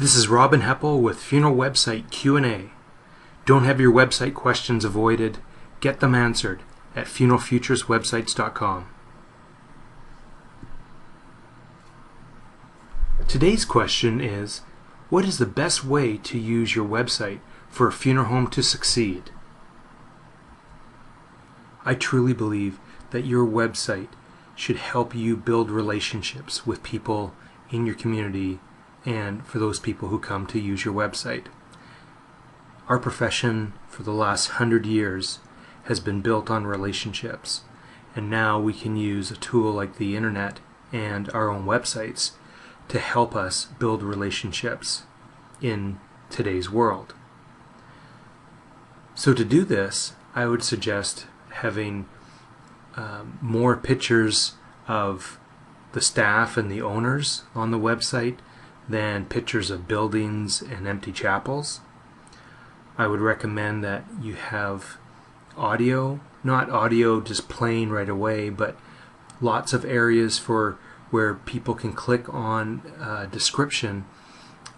This is Robin Heppel with Funeral Website Q&A. Don't have your website questions avoided. Get them answered at funeralfutureswebsites.com. Today's question is, what is the best way to use your website for a funeral home to succeed? I truly believe that your website should help you build relationships with people in your community and for those people who come to use your website. Our profession for the last 100 years has been built on relationships, and now we can use a tool like the internet and our own websites to help us build relationships in today's world. So to do this, I would suggest having more pictures of the staff and the owners on the website than pictures of buildings and empty chapels. I would recommend that you have audio, not audio just playing right away, but lots of areas for where people can click on a description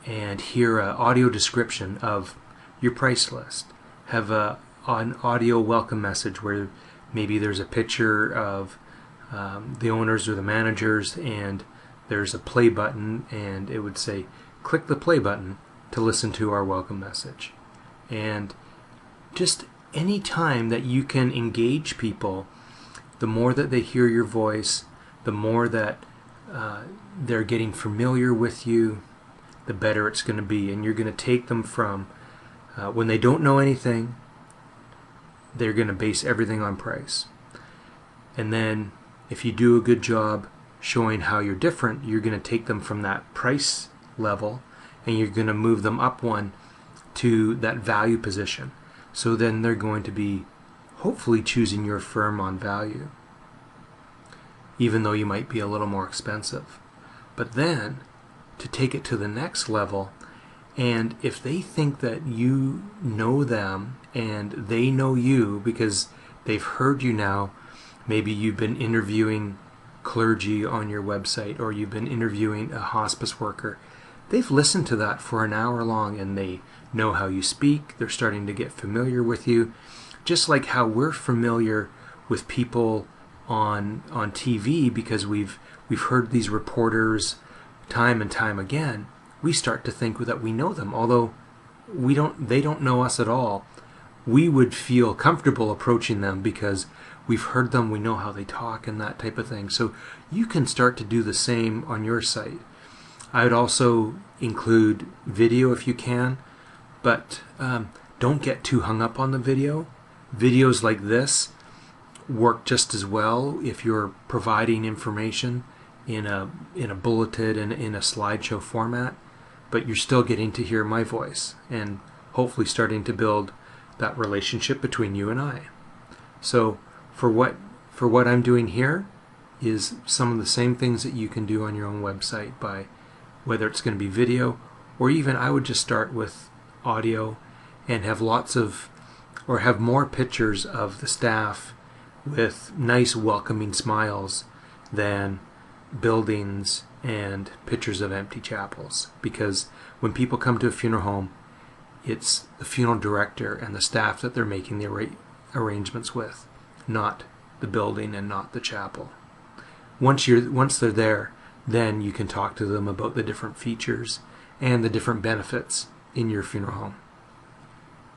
and hear an audio description of your price list. Have an audio welcome message where maybe there's a picture of the owners or the managers, and there's a play button, and it would say click the play button to listen to our welcome message. And just any time that you can engage people, the more that they hear your voice, the more that they're getting familiar with you, the better it's going to be. And you're going to take them from when they don't know anything, they're going to base everything on price. And then if you do a good job showing how you're different, you're going to take them from that price level and you're going to move them up one to that value position. So then they're going to be hopefully choosing your firm on value, even though you might be a little more expensive. But then to take it to the next level, and if they think that you know them and they know you because they've heard you now, maybe you've been interviewing clergy on your website, or you've been interviewing a hospice worker. They've listened to that for an hour long and they know how you speak. They're starting to get familiar with you, just like how we're familiar with people on TV because we've heard these reporters time and time again. We start to think that we know them, although they don't know us at all. We would feel comfortable approaching them because we've heard them, we know how they talk and that type of thing. So you can start to do the same on your site. I would also include video if you can, but don't get too hung up on the video. Videos like this work just as well if you're providing information in a bulleted and in a slideshow format, but you're still getting to hear my voice and hopefully starting to build that relationship between you and I. So for what I'm doing here is some of the same things that you can do on your own website, by whether it's going to be video, or even I would just start with audio and have have more pictures of the staff with nice welcoming smiles than buildings and pictures of empty chapels. Because when people come to a funeral home, it's the funeral director and the staff that they're making the arrangements with, not the building and not the chapel. Once they're there, then you can talk to them about the different features and the different benefits in your funeral home.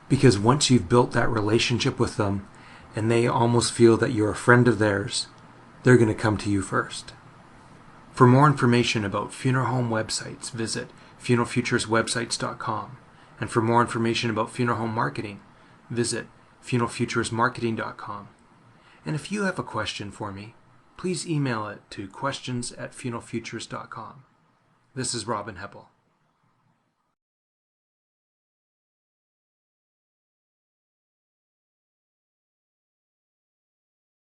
Because once you've built that relationship with them and they almost feel that you're a friend of theirs, they're going to come to you first. For more information about funeral home websites, visit funeralfutureswebsites.com. And for more information about funeral home marketing, visit funeralfuturesmarketing.com. And if you have a question for me, please email it to questions@funeralfutures.com. This is Robin Heppel.